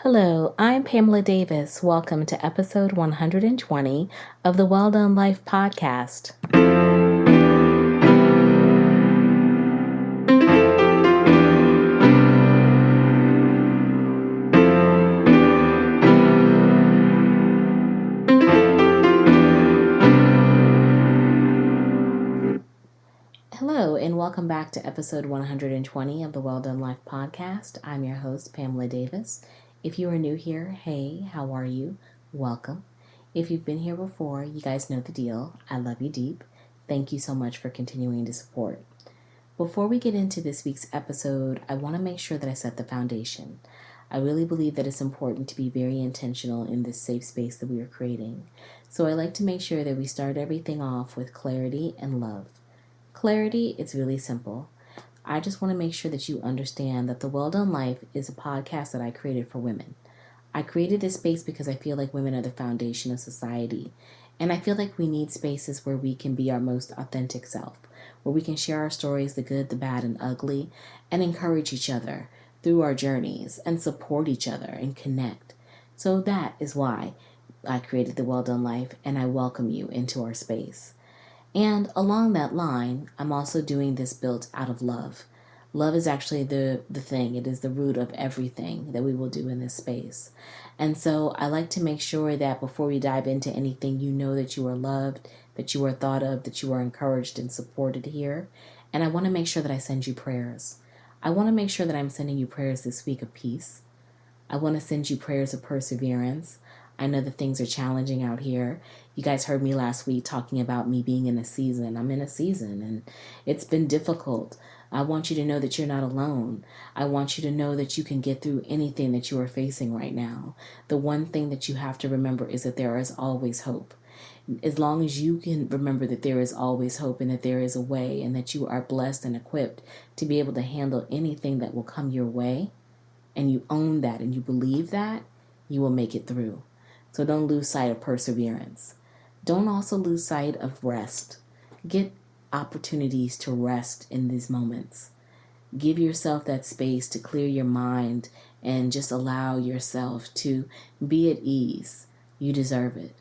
Hello, I'm Pamela Davis. Welcome to episode 120 of the Well Done Life podcast. Hello, and welcome back to episode 120 of the Well Done Life podcast. I'm your host, Pamela Davis. If you are new here, hey, how are you? Welcome. If you've been here before, you guys know the deal. I love you deep. Thank you so much for continuing to support. Before we get into this week's episode, I want to make sure that I set the foundation. I really believe that it's important to be very intentional in this safe space that we are creating. So I like to make sure that we start everything off with clarity and love. Clarity, it's really simple. I just want to make sure that you understand that the Well Done Life is a podcast that I created for women. I created this space because I feel like women are the foundation of society. And I feel like we need spaces where we can be our most authentic self, where we can share our stories, the good, the bad, and ugly, and encourage each other through our journeys and support each other and connect. So that is why I created the Well Done Life, and I welcome you into our space. And along that line, I'm also doing this built out of love. Love is actually the thing. It is the root of everything that we will do in this space. And so I like to make sure that before we dive into anything, you know that you are loved, that you are thought of, that you are encouraged and supported here. And I want to make sure that I send you prayers. I want to make sure that I'm sending you prayers this week of peace. I want to send you prayers of perseverance. I know that things are challenging out here. You guys heard me last week talking about me being in a season. I'm in a season and it's been difficult. I want you to know that you're not alone. I want you to know that you can get through anything that you are facing right now. The one thing that you have to remember is that there is always hope. As long as you can remember that there is always hope and that there is a way and that you are blessed and equipped to be able to handle anything that will come your way, and you own that and you believe that, you will make it through. So don't lose sight of perseverance. Don't also lose sight of rest. Get opportunities to rest in these moments. Give yourself that space to clear your mind and just allow yourself to be at ease. You deserve it.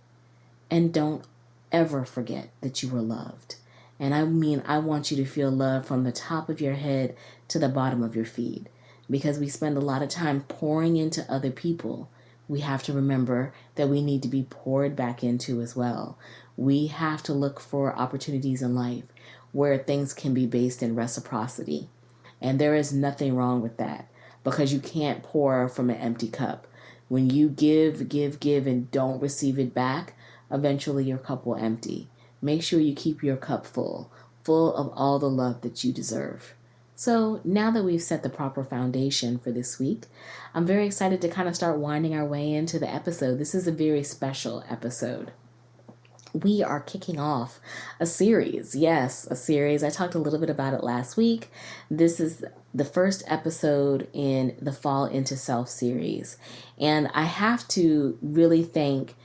And don't ever forget that you are loved. And I want you to feel love from the top of your head to the bottom of your feet. Because we spend a lot of time pouring into other people, we have to remember that we need to be poured back into as well. We have to look for opportunities in life where things can be based in reciprocity. And there is nothing wrong with that because you can't pour from an empty cup. When you give, and don't receive it back, eventually your cup will empty. Make sure you keep your cup full of all the love that you deserve. So now that we've set the proper foundation for this week, I'm very excited to kind of start winding our way into the episode. This is a very special episode. We are kicking off a series. Yes, a series. I talked a little bit about it last week. This is the first episode in the Fall Into Self series. And I have to really thank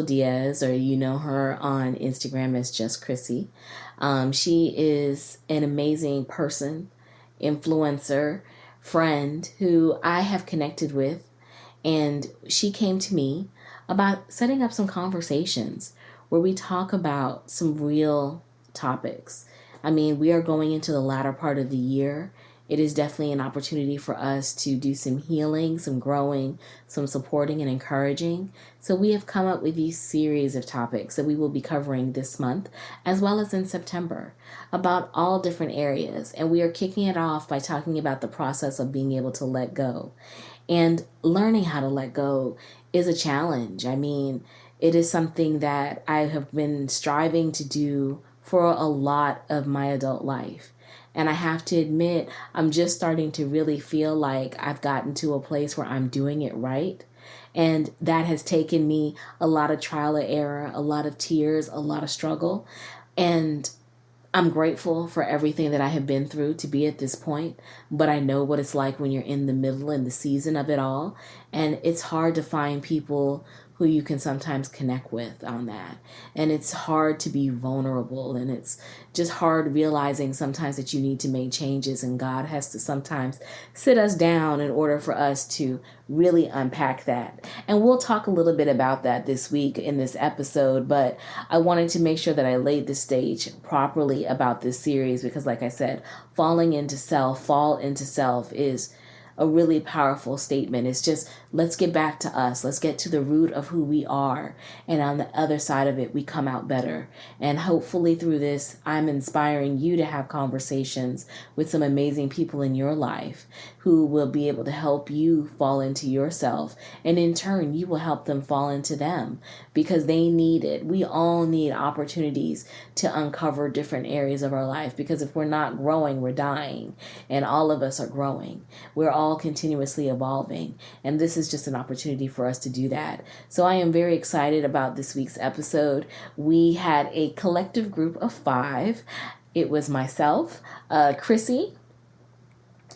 Diaz, or you know her on Instagram as just Crissy. She is an amazing person, influencer, friend who I have connected with, and she came to me about setting up some conversations where we talk about some real topics. I mean, we are going into the latter part of the year. It is definitely an opportunity for us to do some healing, some growing, some supporting and encouraging. So we have come up with these series of topics that we will be covering this month, as well as in September, about all different areas. And we are kicking it off by talking about the process of being able to let go. And learning how to let go is a challenge. I mean, it is something that I have been striving to do for a lot of my adult life. And I have to admit, I'm just starting to really feel like I've gotten to a place where I'm doing it right. And that has taken me a lot of trial and error, a lot of tears, a lot of struggle. And I'm grateful for everything that I have been through to be at this point. But I know what it's like when you're in the middle and the season of it all. And it's hard to find people who you can sometimes connect with on that. And it's hard to be vulnerable, and it's just hard realizing sometimes that you need to make changes, and God has to sometimes sit us down in order for us to really unpack that. And we'll talk a little bit about that this week in this episode, but I wanted to make sure that I laid the stage properly about this series because, like I said, fall into self is a really powerful statement. It's just, let's get back to us. Let's get to the root of who we are. And on the other side of it, we come out better. And hopefully through this, I'm inspiring you to have conversations with some amazing people in your life who will be able to help you fall into yourself. And in turn, you will help them fall into them because they need it. We all need opportunities to uncover different areas of our life because if we're not growing, we're dying. And all of us are growing. We're all continuously evolving. And this is just an opportunity for us to do that. So I am very excited about this week's episode. We had a collective group of 5. It was myself, Crissy,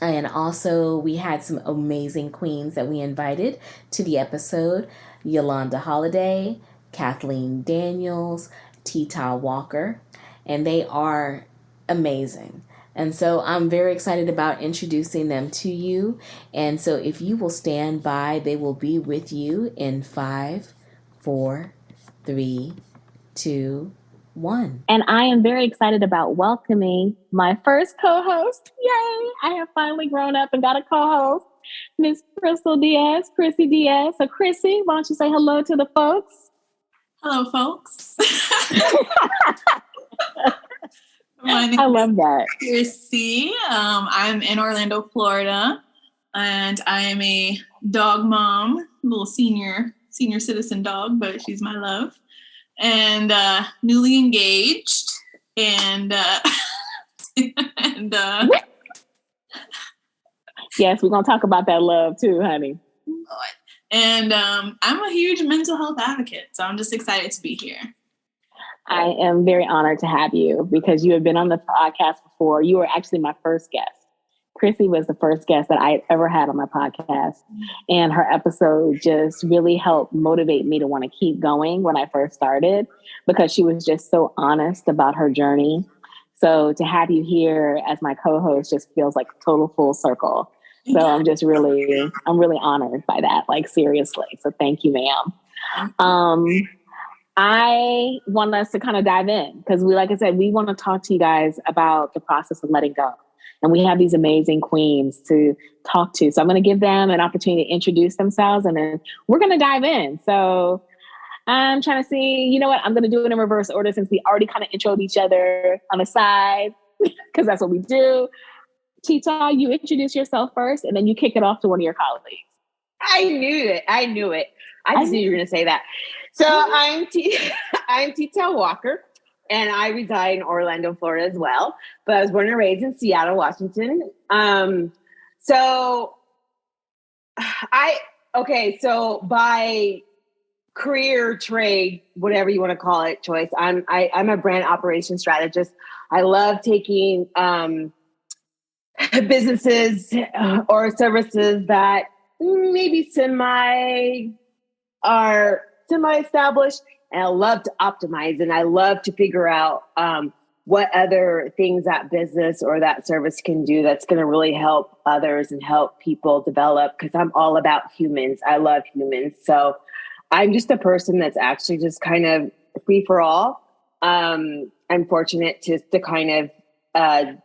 and also we had some amazing queens that we invited to the episode. Yolanda Holiday, Kathlene Daniels, Tita Walker, and they are amazing. And so I'm very excited about introducing them to you. And so if you will stand by, they will be with you in 5, 4, 3, 2, 1. And I am very excited about welcoming my first co-host. Yay! I have finally grown up and got a co-host, Miss Diaz, Crissy Diaz. So Crissy, why don't you say hello to the folks? Hello, folks. I love that. Crissy. I'm in Orlando, Florida, and I am a dog mom, little senior citizen dog, but she's my love. And newly engaged, and yes, we're gonna talk about that love too, honey. And I'm a huge mental health advocate, so I'm just excited to be here. I am very honored to have you because you have been on the podcast before. You were actually my first guest. Crissy was the first guest that I ever had on my podcast. And her episode just really helped motivate me to want to keep going when I first started because she was just so honest about her journey. So to have you here as my co-host just feels like total full circle. So I'm really honored by that, like seriously. So thank you, ma'am. I want us to kind of dive in because like I said, we want to talk to you guys about the process of letting go. And we have these amazing queens to talk to. So I'm going to give them an opportunity to introduce themselves and then we're going to dive in. So I'm trying to see, you know what? I'm going to do it in reverse order since we already kind of introed each other on the side because that's what we do. Tita, you introduce yourself first and then you kick it off to one of your colleagues. I knew it. I just knew you were going to say that. So I'm Tita Walker. And I reside in Orlando, Florida as well. But I was born and raised in Seattle, Washington. So by career, trade, whatever you want to call it, choice, I'm a brand operations strategist. I love taking businesses or services that maybe are semi-established. And I love to optimize and I love to figure out what other things that business or that service can do that's going to really help others and help people develop because I'm all about humans. I love humans. So I'm just a person that's actually just kind of free for all. I'm fortunate to kind of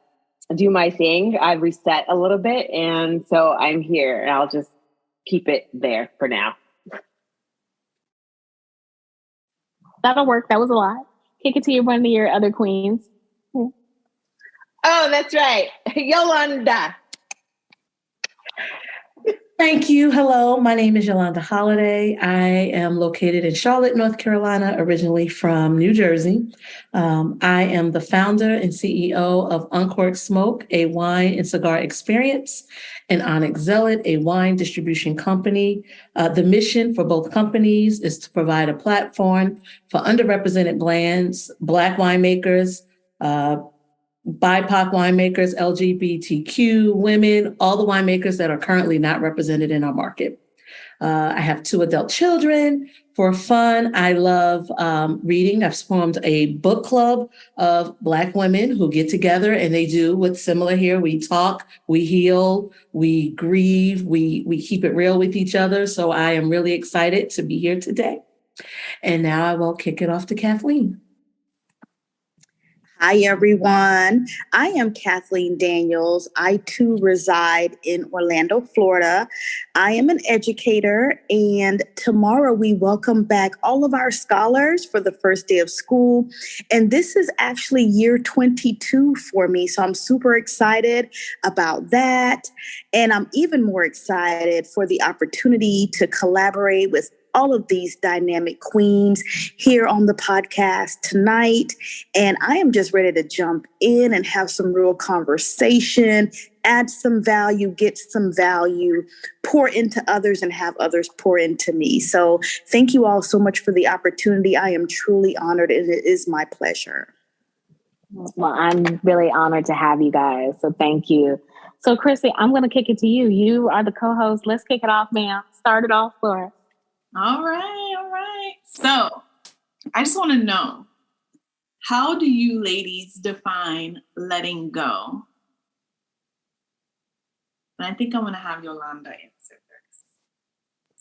do my thing. I've reset a little bit. And so I'm here and I'll just keep it there for now. That'll work. That was a lot. Kick it to one of your other queens. Oh, that's right. Yolanda. Thank you. Hello, my name is Yolanda Holiday. I am located in Charlotte, North Carolina, originally from New Jersey. I am the founder and CEO of Uncorked Smoke, a wine and cigar experience, and Onyx Zealot, a wine distribution company. The mission for both companies is to provide a platform for underrepresented brands, Black winemakers, BIPOC winemakers, LGBTQ, women, all the winemakers that are currently not represented in our market. I have 2 adult children. For fun, I love reading. I've formed a book club of Black women who get together and they do what's similar here. We talk, we heal, we grieve, we keep it real with each other. So I am really excited to be here today. And now I will kick it off to Kathlene. Hi, everyone. I am Kathlene Daniels. I too reside in Orlando, Florida. I am an educator, and tomorrow we welcome back all of our scholars for the first day of school. And this is actually year 22 for me, so I'm super excited about that. And I'm even more excited for the opportunity to collaborate with all of these dynamic queens here on the podcast tonight. And I am just ready to jump in and have some real conversation, add some value, get some value, pour into others and have others pour into me. So thank you all so much for the opportunity. I am truly honored and it is my pleasure. Well, I'm really honored to have you guys. So thank you. So Crissy, I'm going to kick it to you. You are the co-host. Let's kick it off, ma'am. Start it off for us. All right. So I just want to know, how do you ladies define letting go? And I think I'm going to have Yolanda answer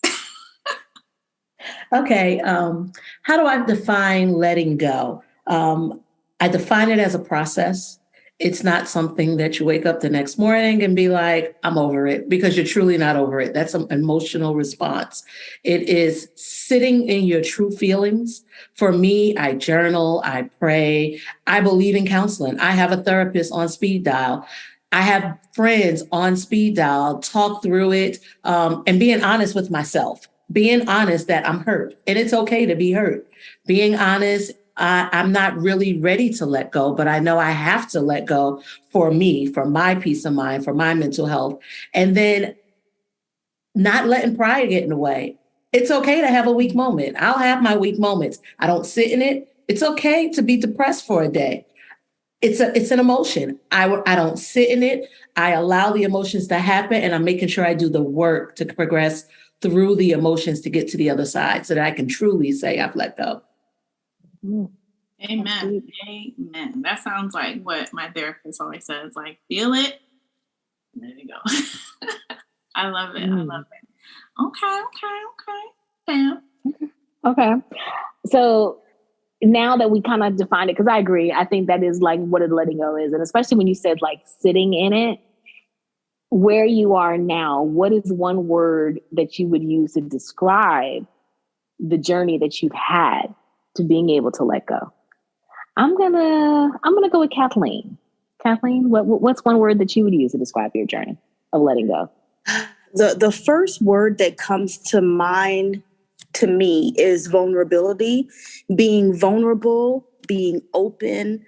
first. Okay. How do I define letting go? I define it as a process. It's not something that you wake up the next morning and be like, I'm over it, because you're truly not over it. That's an emotional response. It is sitting in your true feelings. For me, I journal, I pray, I believe in counseling. I have a therapist on speed dial. I have friends on speed dial, talk through it, and being honest with myself, being honest that I'm hurt and it's okay to be hurt, being honest. I'm not really ready to let go, but I know I have to let go for me, for my peace of mind, for my mental health. And then not letting pride get in the way. It's okay to have a weak moment. I'll have my weak moments. I don't sit in it. It's okay to be depressed for a day. It's an emotion. I don't sit in it. I allow the emotions to happen, and I'm making sure I do the work to progress through the emotions to get to the other side so that I can truly say I've let go. Amen. Amen. That sounds like what my therapist always says, like, feel it. There you go. I love it. I love it. Okay. Pam. Okay. So now that we kind of defined it, because I agree, I think that is like what a letting go is. And especially when you said like sitting in it, where you are now, what is one word that you would use to describe the journey that you've had to being able to let go? I'm gonna go with Kathlene. Kathlene, what's one word that you would use to describe your journey of letting go? The first word that comes to mind to me is vulnerability. Being vulnerable, being open,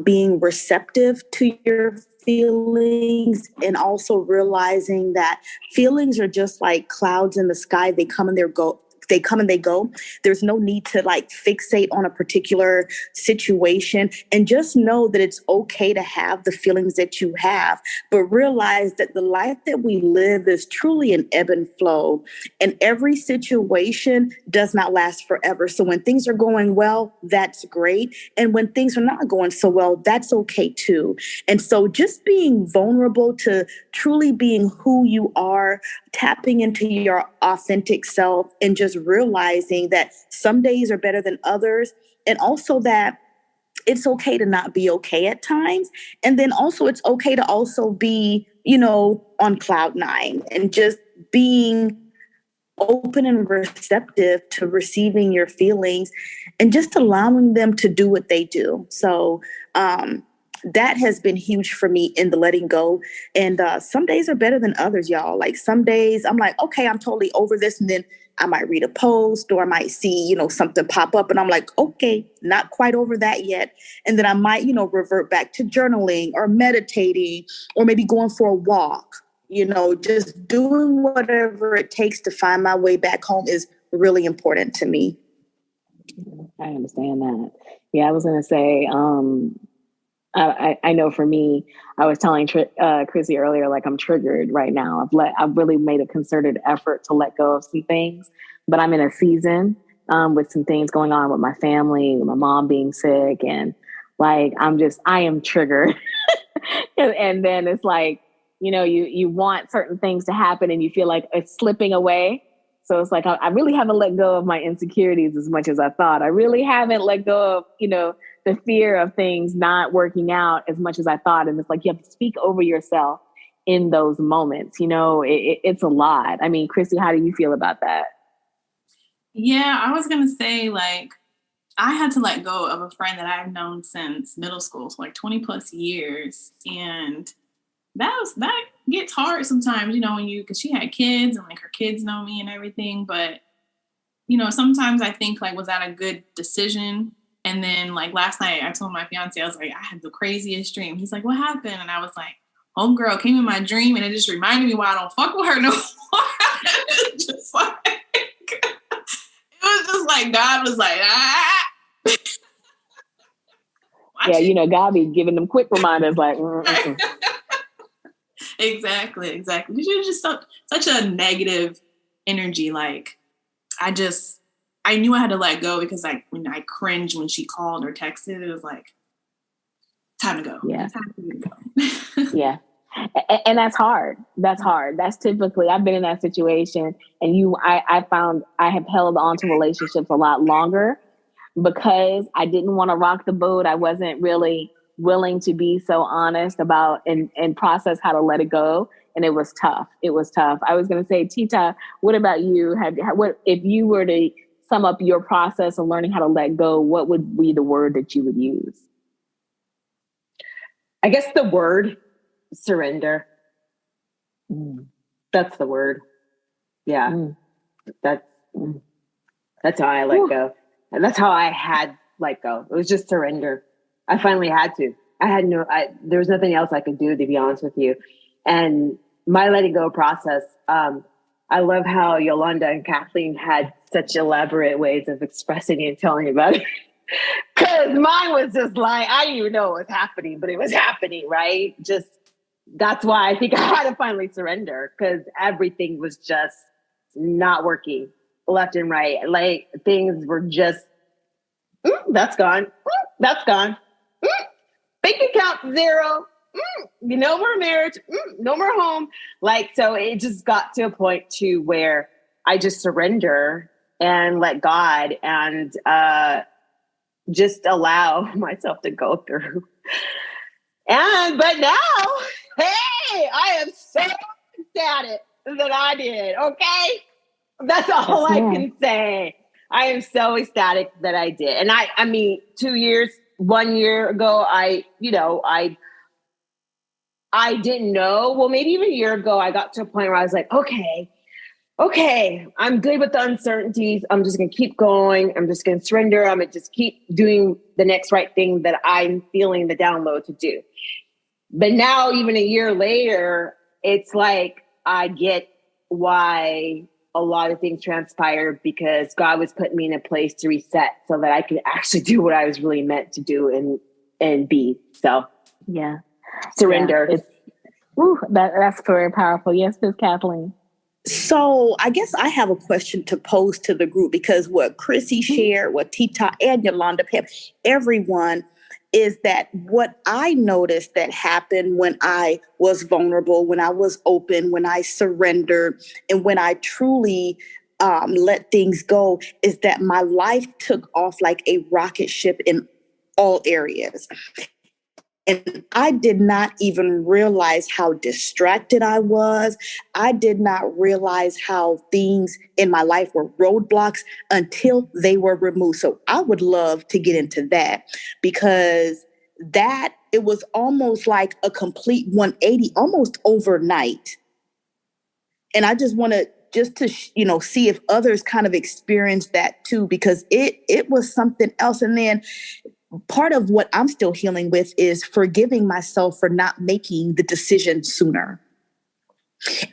being receptive to your feelings, and also realizing that feelings are just like clouds in the sky. They come and they go. There's no need to like fixate on a particular situation, and just know that it's okay to have the feelings that you have, but realize that the life that we live is truly an ebb and flow, and every situation does not last forever. So when things are going well, that's great. And when things are not going so well, that's okay too. And so just being vulnerable to truly being who you are, tapping into your authentic self, and just realizing that some days are better than others. And also that it's okay to not be okay at times. And then also it's okay to also be, on cloud 9, and just being open and receptive to receiving your feelings and just allowing them to do what they do. So, that has been huge for me in the letting go. And some days are better than others, y'all. Like some days I'm like, okay, I'm totally over this. And then I might read a post or I might see, something pop up and I'm like, okay, not quite over that yet. And then I might, revert back to journaling or meditating or maybe going for a walk, just doing whatever it takes to find my way back home is really important to me. I understand that. Yeah, I was going to say, I know for me, I was telling Crissy earlier, like I'm triggered right now. I've really made a concerted effort to let go of some things, but I'm in a season with some things going on with my family, with my mom being sick, and like I am triggered. and then it's like, you want certain things to happen and you feel like it's slipping away. So it's like, I really haven't let go of my insecurities as much as I thought. I really haven't let go of, the fear of things not working out as much as I thought. And it's like, you have to speak over yourself in those moments. It's a lot. I mean, Crissy, how do you feel about that? Yeah, I was going to say, like, I had to let go of a friend that I've known since middle school, so like 20 plus years. And that gets hard sometimes, because she had kids and like her kids know me and everything. But, sometimes I think like, was that a good decision? And then like last night I told my fiance, I was like, I had the craziest dream. He's like, what happened? And I was like, homegirl came in my dream and it just reminded me why I don't fuck with her no more. Just like, it was just like, God was like, Yeah, God be giving them quick reminders like, Exactly. She's just such a negative energy. Like, I knew I had to let go because when I cringed when she called or texted, it was like, time to go. Yeah. Time for you to go. Yeah. And that's hard. That's typically, I've been in that situation, and I found I have held on to relationships a lot longer because I didn't want to rock the boat. I wasn't really willing to be so honest about and process how to let it go. And it was tough. I was going to say, Tita, what about you? What if you were to sum up your process of learning how to let go, what would be the word that you would use? I guess the word surrender. That's the word. Yeah. That's how I let go. And that's how I had let go. It was just surrender. I finally had to. There was nothing else I could do, to be honest with you. And my letting go process, I love how Yolanda and Kathlene had such elaborate ways of expressing it and telling about it. Because mine was just like, I didn't even know what was happening, but it was happening, right? Just, that's why I think I had to finally surrender, because everything was just not working left and right. Like, things were just, that's gone. That's gone. Bank account zero. No more marriage. No more home. Like, so it just got to a point to where I just surrender and let God and just allow myself to go through. But now, hey, I am so ecstatic that I did. Okay, that's all I can say. I am so ecstatic that I did. And I mean, 1 year ago, I didn't know. Well, maybe even a year ago, I got to a point where I was like, okay, I'm good with the uncertainties. I'm just going to keep going. I'm just going to surrender. I'm going to just keep doing the next right thing that I'm feeling the download to do. But now, even a year later, it's like I get why a lot of things transpired, because God was putting me in a place to reset so that I could actually do what I was really meant to do and be. So, yeah. Surrender. Yeah, that's very powerful. Yes, Ms. Kathlene. So I guess I have a question to pose to the group, because what Crissy shared, what Tita and Yolanda, Pam, everyone, is that what I noticed that happened when I was vulnerable, when I was open, when I surrendered, and when I truly let things go, is that my life took off like a rocket ship in all areas. And I did not even realize how distracted I was. I did not realize how things in my life were roadblocks until they were removed. So I would love to get into that, because it was almost like a complete 180, almost overnight. And I just want to see if others kind of experienced that too, because it was something else. And then part of what I'm still healing with is forgiving myself for not making the decision sooner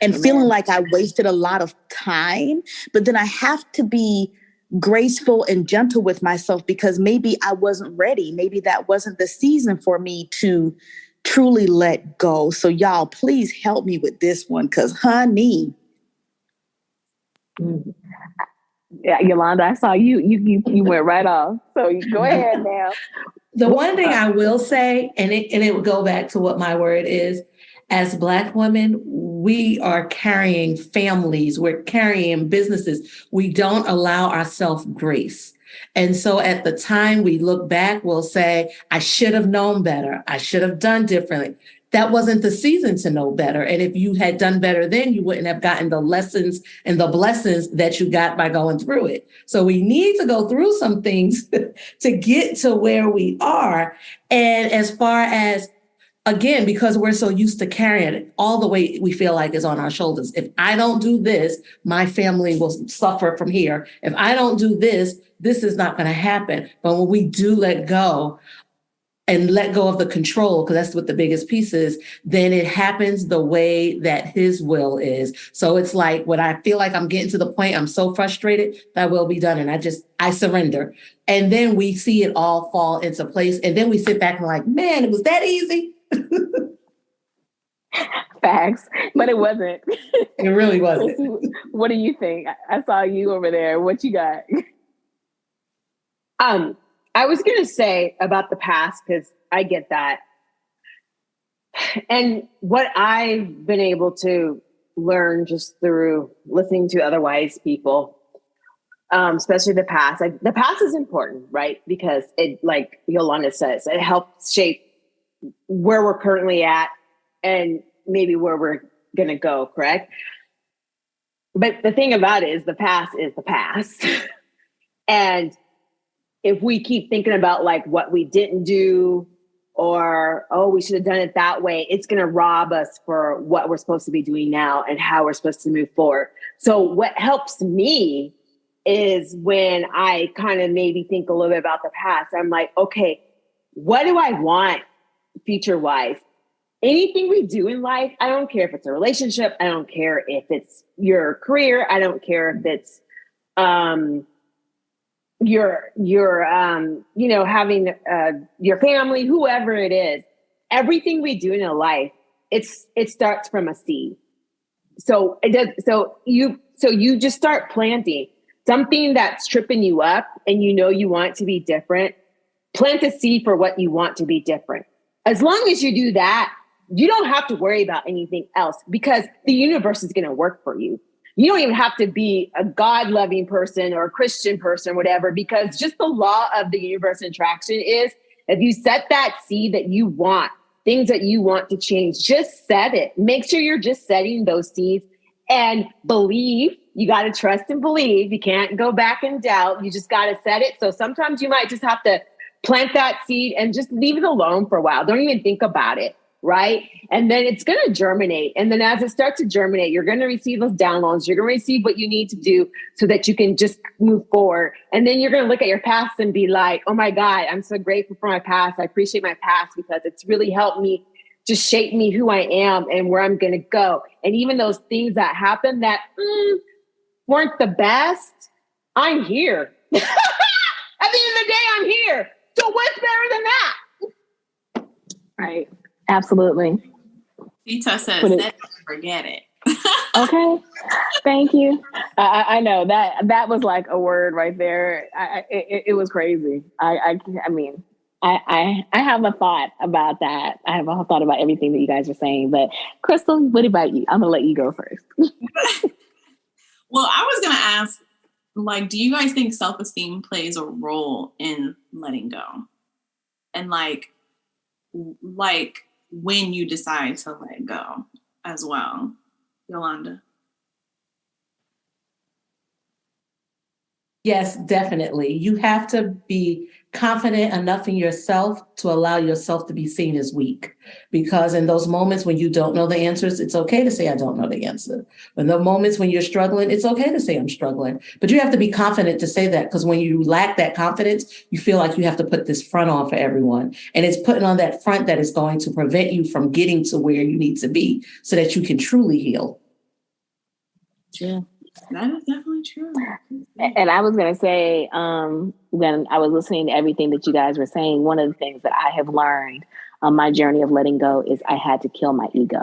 and feeling like I wasted a lot of time. But then I have to be graceful and gentle with myself because maybe I wasn't ready. Maybe that wasn't the season for me to truly let go. So y'all, please help me with this one because, honey. Yeah, Yolanda, I saw you went right off. So you go ahead now. The one thing I will say, and it would go back to what my word is, as Black women, we are carrying families, we're carrying businesses. We don't allow ourselves grace. And so at the time we look back, we'll say, I should have known better. I should have done differently. That wasn't the season to know better. And if you had done better then, you wouldn't have gotten the lessons and the blessings that you got by going through it. So we need to go through some things to get to where we are. And as far as, again, because we're so used to carrying it, all the weight we feel like is on our shoulders. If I don't do this, my family will suffer from here. If I don't do this, this is not going to happen. But when we do let go and let go of the control, because that's what the biggest piece is, then it happens the way that his will is. So it's like when I feel like I'm getting to the point, I'm so frustrated, that will be done. And I surrender. And then we see it all fall into place. And then we sit back and like, man, it was that easy. Facts, but it wasn't. It really wasn't. What do you think? I saw you over there. What you got? I was going to say about the past, because I get that. And what I've been able to learn just through listening to other wise people, especially the past. The past is important, right? Because it, like Yolanda says, it helps shape where we're currently at and maybe where we're going to go, correct? But the thing about it is the past is the past. And if we keep thinking about like what we didn't do or, oh, we should have done it that way, it's going to rob us for what we're supposed to be doing now and how we're supposed to move forward. So what helps me is when I kind of maybe think a little bit about the past, I'm like, okay, what do I want future-wise? Anything we do in life, I don't care if it's a relationship, I don't care if it's your career, I don't care if it's having your family, whoever it is. Everything we do in a life, it starts from a seed. So it does. So you just start planting something that's tripping you up, and you want to be different. Plant a seed for what you want to be different. As long as you do that, you don't have to worry about anything else because the universe is going to work for you. You don't even have to be a God-loving person or a Christian person, whatever, because just the law of the universe and attraction is if you set that seed that you want, things that you want to change, just set it. Make sure you're just setting those seeds and believe. You got to trust and believe. You can't go back and doubt. You just got to set it. So sometimes you might just have to plant that seed and just leave it alone for a while. Don't even think about it. Right. And then it's going to germinate. And then as it starts to germinate, you're going to receive those downloads. You're going to receive what you need to do so that you can just move forward. And then you're going to look at your past and be like, oh my God, I'm so grateful for my past. I appreciate my past because it's really helped me just shape me who I am and where I'm going to go. And even those things that happened that weren't the best, I'm here. At the end of the day, I'm here. So what's better than that? Right. Absolutely. Tita says, forget it. Okay. Thank you. I know that was like a word right there. It was crazy. I mean, I have a thought about that. I have a thought about everything that you guys are saying, but Crystal, what about you? I'm gonna let you go first. Well, I was gonna ask, like, do you guys think self-esteem plays a role in letting go? And like when you decide to let go as well, Yolanda? Yes, definitely. You have to be confident enough in yourself to allow yourself to be seen as weak. Because in those moments when you don't know the answers, it's okay to say, I don't know the answer. In the moments when you're struggling, it's okay to say, I'm struggling. But you have to be confident to say that, because when you lack that confidence, you feel like you have to put this front on for everyone. And it's putting on that front that is going to prevent you from getting to where you need to be so that you can truly heal. Yeah. That is definitely true. And I was going to say, when I was listening to everything that you guys were saying, one of the things that I have learned on my journey of letting go is I had to kill my ego.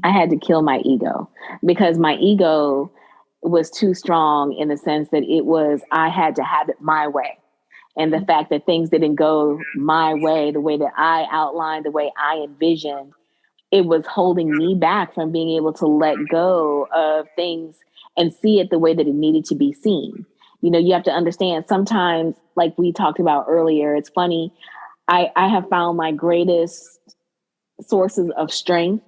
I had to kill my ego because my ego was too strong in the sense that I had to have it my way. And the fact that things didn't go my way, the way that I outlined, the way I envisioned, it was holding me back from being able to let go of things and see it the way that it needed to be seen. You know, you have to understand sometimes, like we talked about earlier, it's funny. I have found my greatest sources of strength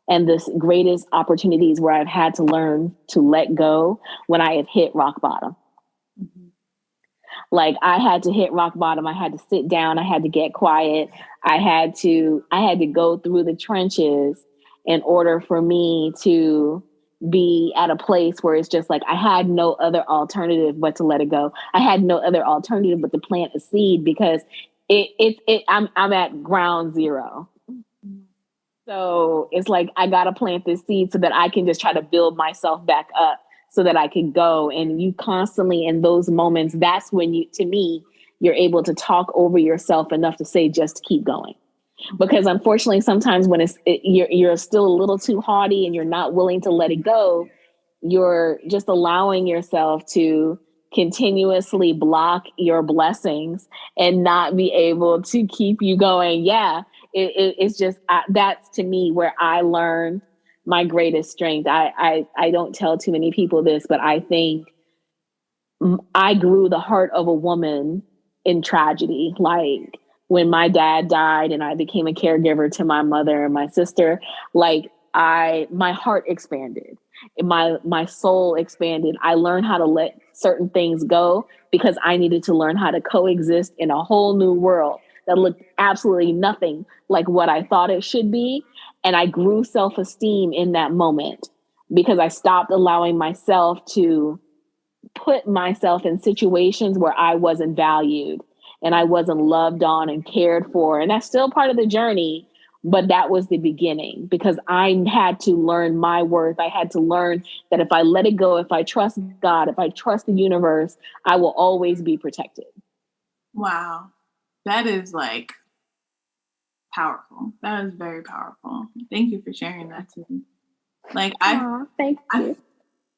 and the greatest opportunities where I've had to learn to let go when I have hit rock bottom. Mm-hmm. Like I had to hit rock bottom. I had to sit down. I had to get quiet. I had to go through the trenches in order for me to be at a place where it's just like I had no other alternative but to let it go. I had no other alternative but to plant a seed because I'm at ground zero. So it's like I gotta plant this seed so that I can just try to build myself back up so that I can go. And you constantly in those moments, that's when you're able to talk over yourself enough to say just keep going. Because unfortunately, sometimes when you're still a little too haughty and you're not willing to let it go, you're just allowing yourself to continuously block your blessings and not be able to keep you going. Yeah, it's just that's to me where I learned my greatest strength. I don't tell too many people this, but I think I grew the heart of a woman in tragedy. Like when my dad died and I became a caregiver to my mother and my sister, like my heart expanded. My soul expanded. I learned how to let certain things go because I needed to learn how to coexist in a whole new world that looked absolutely nothing like what I thought it should be. And I grew self-esteem in that moment because I stopped allowing myself to put myself in situations where I wasn't valued and I wasn't loved on and cared for. And that's still part of the journey. But that was the beginning because I had to learn my worth. I had to learn that if I let it go, if I trust God, if I trust the universe, I will always be protected. Wow. That is like powerful. That is very powerful. Thank you for sharing that to me. Like thank you.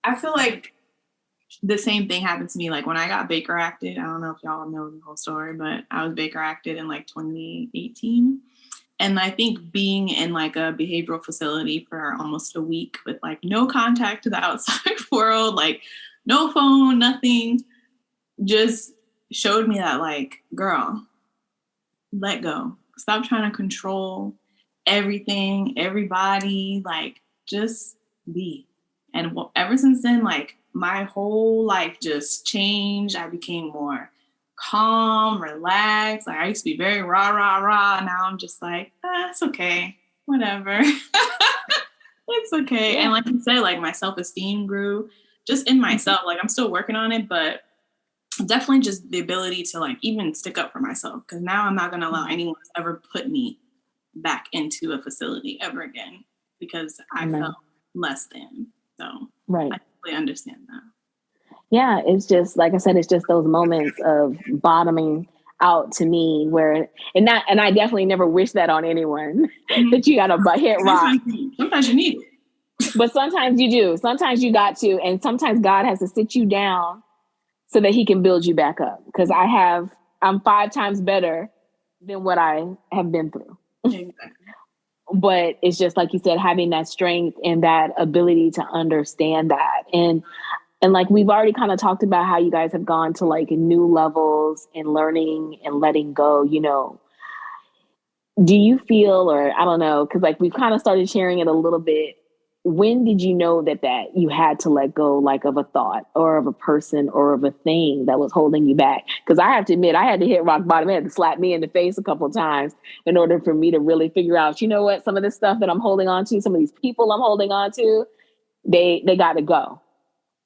I feel like the same thing happened to me. Like when I got Baker acted, I don't know if y'all know the whole story, but I was Baker acted in like 2018. And I think being in like a behavioral facility for almost a week with like no contact to the outside world, like no phone, nothing, just showed me that like, girl, let go. Stop trying to control everything, everybody, like just be. And ever since then, like my whole life just changed. I became more calm, relaxed. Like I used to be very rah. Now I'm just like, it's okay. Whatever. It's okay. Yeah. And like you said, like my self-esteem grew just in myself. Like I'm still working on it, but definitely just the ability to like even stick up for myself. Cause now I'm not going to allow anyone to ever put me back into a facility ever again because I felt less than. So right. I totally understand that. Yeah, it's just like I said, it's just those moments of bottoming out to me where and I definitely never wish that on anyone that you gotta hit rock. Sometimes you need it. But sometimes you do. Sometimes you got to, and sometimes God has to sit you down so that he can build you back up. Because I'm 5 times better than what I have been through. Exactly. But it's just like you said, having that strength and that ability to understand that. And like we've already kind of talked about how you guys have gone to like new levels in learning and letting go, you know. Do you feel, or I don't know, because like we've kind of started sharing it a little bit. When did you know that you had to let go like of a thought or of a person or of a thing that was holding you back? Because I have to admit, I had to hit rock bottom. It had to slap me in the face a couple of times in order for me to really figure out, you know what, some of this stuff that I'm holding on to, some of these people I'm holding on to, they got to go.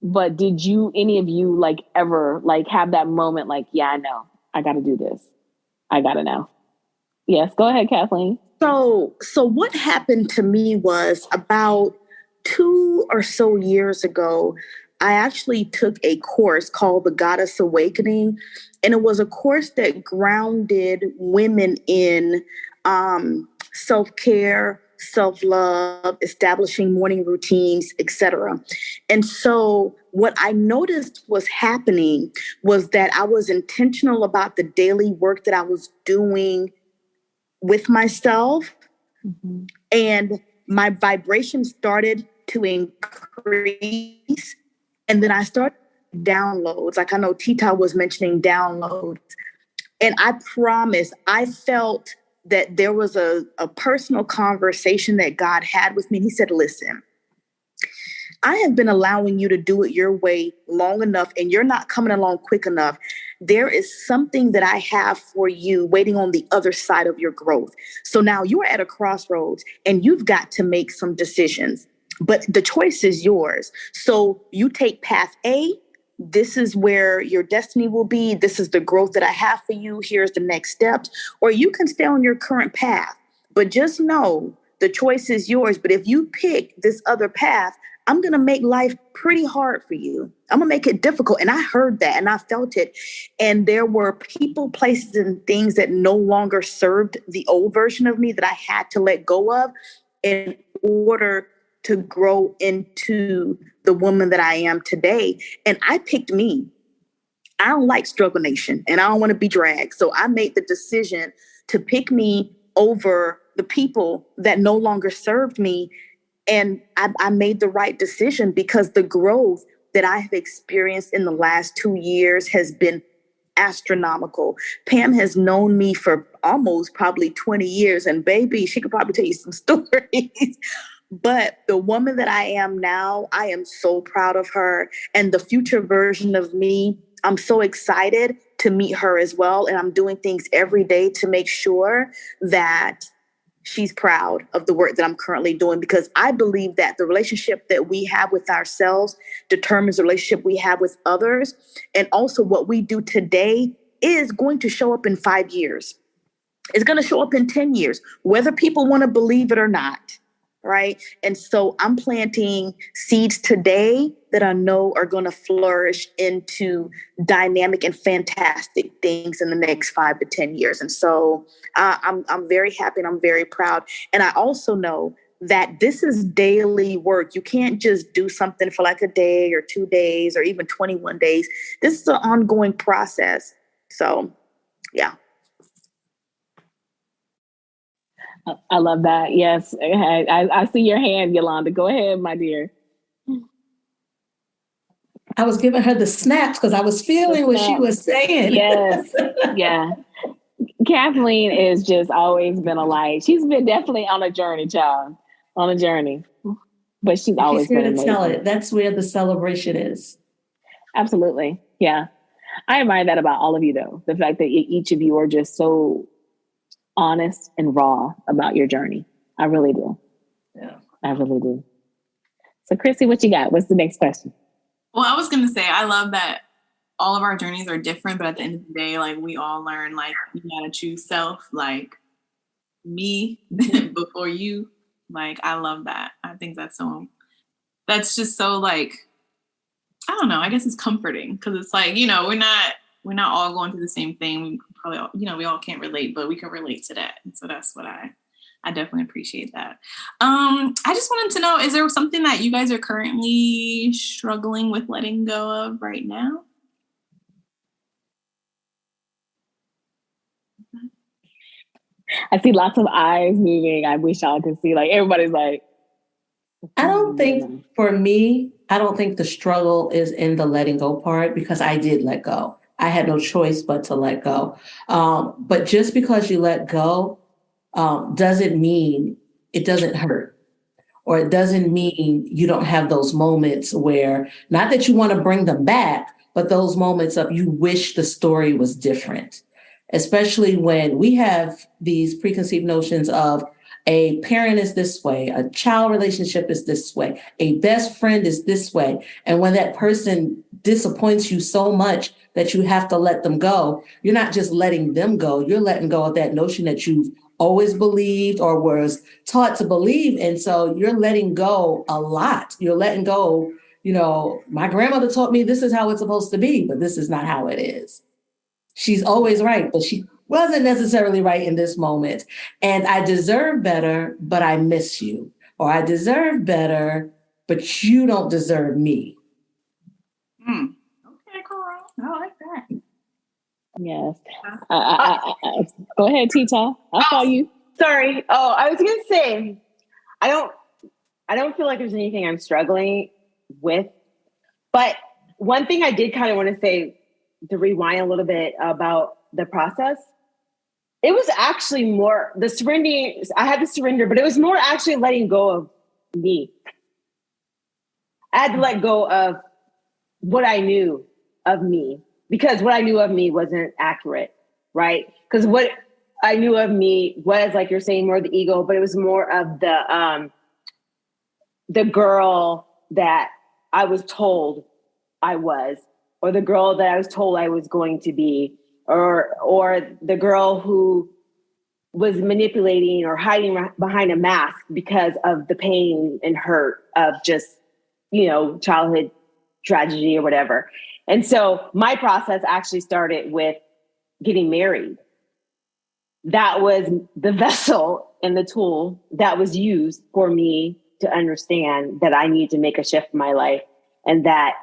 But did any of you like ever like have that moment like, yeah, I know, I got to do this. I got to know. Yes, go ahead, Kathlene. So what happened to me was about 2 or so years ago, I actually took a course called the Goddess Awakening. And it was a course that grounded women in self-care, self-love, establishing morning routines, etc. And so what I noticed was happening was that I was intentional about the daily work that I was doing with myself. Mm-hmm. And my vibration started to increase. And then I started downloads. Like I know Tita was mentioning downloads. And I promise, I felt that there was a personal conversation that God had with me. He said, listen, I have been allowing you to do it your way long enough, and you're not coming along quick enough. There is something that I have for you waiting on the other side of your growth. So now you're at a crossroads and you've got to make some decisions, but the choice is yours. So you take path A. This is where your destiny will be. This is the growth that I have for you. Here's the next steps. Or you can stay on your current path, but just know the choice is yours. But if you pick this other path, I'm going to make life pretty hard for you. I'm going to make it difficult. And I heard that and I felt it. And there were people, places, and things that no longer served the old version of me that I had to let go of in order to grow into the woman that I am today. And I picked me. I don't like struggle nation and I don't want to be dragged. So I made the decision to pick me over the people that no longer served me. And I made the right decision because the growth that I have experienced in the last 2 years has been astronomical. Pam has known me for almost probably 20 years. And baby, she could probably tell you some stories. But the woman that I am now, I am so proud of her. And the future version of me, I'm so excited to meet her as well. And I'm doing things every day to make sure that she's proud of the work that I'm currently doing, because I believe that the relationship that we have with ourselves determines the relationship we have with others. And also what we do today is going to show up in 5 years. It's going to show up in 10 years, whether people want to believe it or not. Right. And so I'm planting seeds today that I know are going to flourish into dynamic and fantastic things in the next 5 to 10 years. And so I'm very happy and I'm very proud. And I also know that this is daily work. You can't just do something for like a day or 2 days or even 21 days. This is an ongoing process. So, yeah. I love that. Yes. I see your hand, Yolanda. Go ahead, my dear. I was giving her the snaps because I was feeling what she was saying. Yes. Yeah. Kathlene has just always been a light. She's been definitely on a journey, child. On a journey. But she's always here been to amazing. Tell it. That's where the celebration is. Absolutely. Yeah. I admire that about all of you, though. The fact that each of you are just so honest and raw about your journey. I really do. Yeah. I really do. So Crissy, what you got? What's the next question? Well, I was going to say, I love that all of our journeys are different, but at the end of the day, like we all learn, like you gotta choose self, like me before you. Like, I love that. I think that's just so like, I don't know, I guess it's comforting because it's like, you know, we're not all going through the same thing. We probably all, you know, we all can't relate, but we can relate to that. And so that's what I definitely appreciate that. I just wanted to know, is there something that you guys are currently struggling with letting go of right now? I see lots of eyes moving. I wish y'all could see, like everybody's like. I don't think, for me, I don't think the struggle is in the letting go part because I did let go. I had no choice but to let go. But just because you let go doesn't mean it doesn't hurt. Or it doesn't mean you don't have those moments where, not that you want to bring them back, but those moments of you wish the story was different. Especially when we have these preconceived notions of a parent is this way, a child relationship is this way, a best friend is this way. And when that person disappoints you so much that you have to let them go, you're not just letting them go, you're letting go of that notion that you've always believed or was taught to believe. And so you're letting go a lot. You're letting go, my grandmother taught me this is how it's supposed to be, but this is not how it is. She's always right, but she wasn't necessarily right in this moment. And I deserve better, but I miss you. Or I deserve better, but you don't deserve me. Okay, cool. I like that. Yes. Go ahead, Tita. I'll call you. Sorry. Oh, I was going to say, I don't feel like there's anything I'm struggling with, but one thing I did kind of want to say, to rewind a little bit about the process, it was actually more the surrendering. I had to surrender, but it was more actually letting go of me. I had to let go of what I knew of me, because what I knew of me wasn't accurate, right? Because what I knew of me was, like you're saying, more the ego, but it was more of the girl that I was told I was, or the girl that I was told I was going to be, or the girl who was manipulating or hiding behind a mask because of the pain and hurt of just, childhood tragedy or whatever. And so my process actually started with getting married. That was the vessel and the tool that was used for me to understand that I needed to make a shift in my life, and that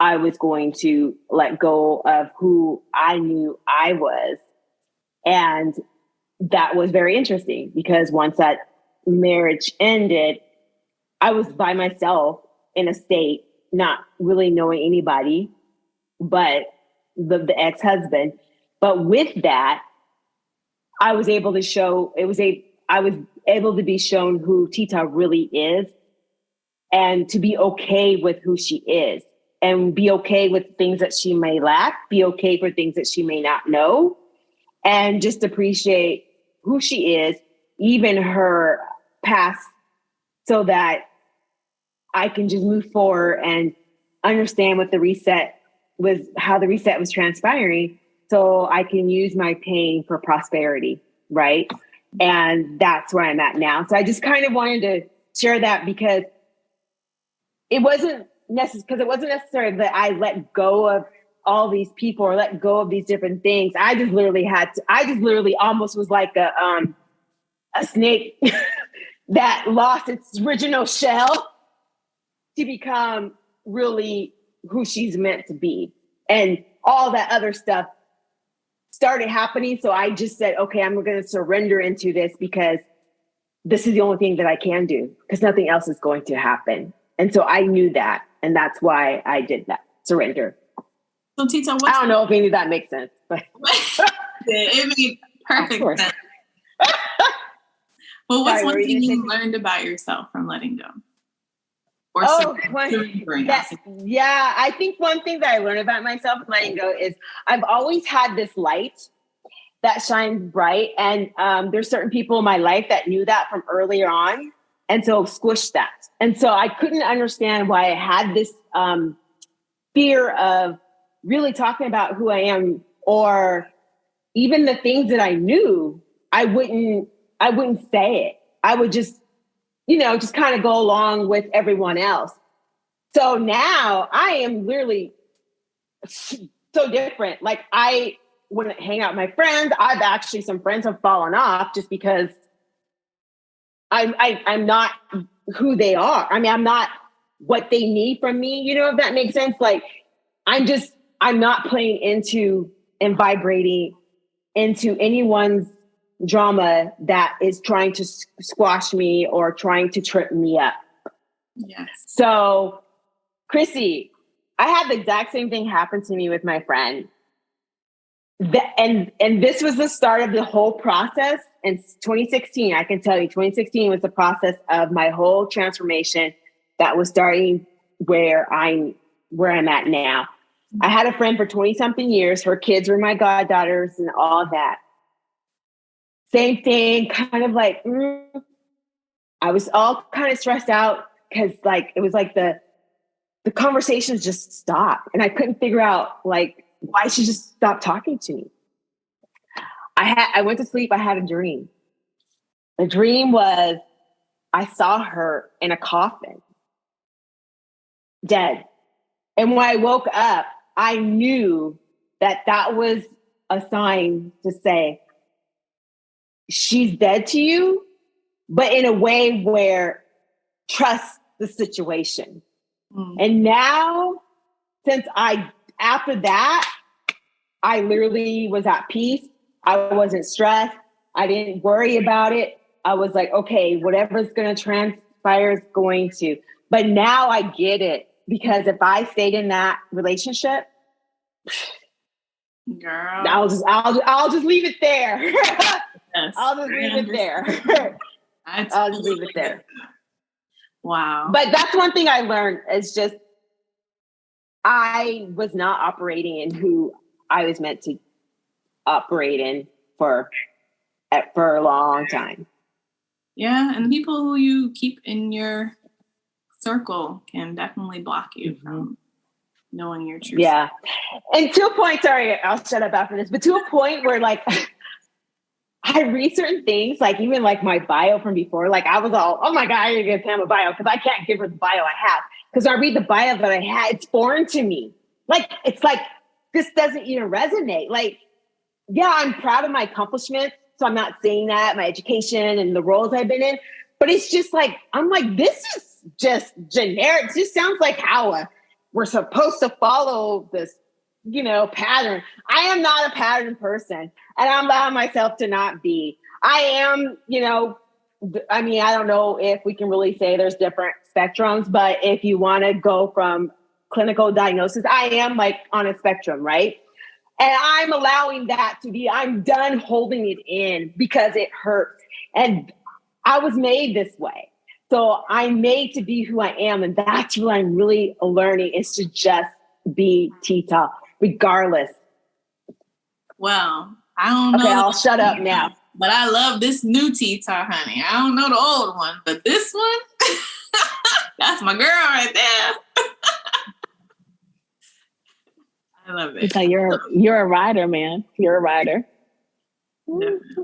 I was going to let go of who I knew I was. And that was very interesting, because once that marriage ended, I was by myself in a state, not really knowing anybody but the ex-husband. But with that, I was able to I was able to be shown who Tita really is, and to be okay with who she is, and be okay with things that she may lack, be okay for things that she may not know, and just appreciate who she is, even her past, so that I can just move forward and understand what how the reset was transpiring, so I can use my pain for prosperity, right? And that's where I'm at now. So I just kind of wanted to share that, because it wasn't necessary that I let go of all these people or let go of these different things. I just literally almost was like a snake that lost its original shell to become really who she's meant to be. And all that other stuff started happening. So I just said, okay, I'm going to surrender into this, because this is the only thing that I can do, because nothing else is going to happen. And so I knew that. And that's why I did that, surrender. So Tita, I don't know if any of that makes sense, but it made perfect sense. Well, what's one thing you learned about yourself from letting go? Or I think one thing that I learned about myself from letting go is I've always had this light that shines bright. And there's certain people in my life that knew that from earlier on. And so squished that. And so I couldn't understand why I had this fear of really talking about who I am, or even the things that I knew. I wouldn't say it. I would just kind of go along with everyone else. So now I am literally so different. Like, I wouldn't hang out with my friends. Some friends have fallen off just because I'm not who they are. I mean, I'm not what they need from me. If that makes sense. Like, I'm not playing into and vibrating into anyone's drama that is trying to squash me or trying to trip me up. Yes. So, Crissy, I had the exact same thing happen to me with my friend. And this was the start of the whole process. In 2016, I can tell you, 2016 was the process of my whole transformation that was starting where I'm at now. I had a friend for 20 something years. Her kids were my goddaughters and all that. Same thing, kind of like, I was all kind of stressed out, because it was like the conversations just stopped, and I couldn't figure out why she just stopped talking to me. I went to sleep. I had a dream, The dream was I saw her in a coffin, dead. And when I woke up, I knew that was a sign to say, she's dead to you, but in a way where trust the situation. And now, after that, I literally was at peace. I wasn't stressed. I didn't worry about it. I was like, okay, whatever's going to transpire is going to. But now I get it, because if I stayed in that relationship, girl, I'll just leave it there. Yes, I'll just leave it there. I'll just leave it there. Wow. But that's one thing I learned is just I was not operating in who I was meant to operate in for a long time. Yeah, and the people who you keep in your circle can definitely block you from knowing your truth. Yeah. And to a point, sorry, I'll shut up after this, but to a point where like I read certain things, like even like my bio from before, like I was all, oh my God, I gotta give Pam a bio because I can't give her the bio I have. Because I read the bio that I had, it's foreign to me. Like, it's like, this doesn't even resonate. Like, yeah, I'm proud of my accomplishments. So I'm not saying that, my education and the roles I've been in, but it's just like, I'm like, this is just generic. It just sounds like how we're supposed to follow this, pattern. I am not a pattern person, and I'm allowing myself to not be. I am, I don't know if we can really say there's different spectrums, but if you want to go from clinical diagnosis, I am like on a spectrum, right? And I'm allowing that to be, I'm done holding it in because it hurts. And I was made this way. So I'm made to be who I am. And that's what I'm really learning, is to just be Tita, regardless. Well, I don't know. Okay, I'll shut up now. But I love this new Tita, honey. I don't know the old one, but this one, that's my girl right there. I love it. So you're a rider, man. You're a rider.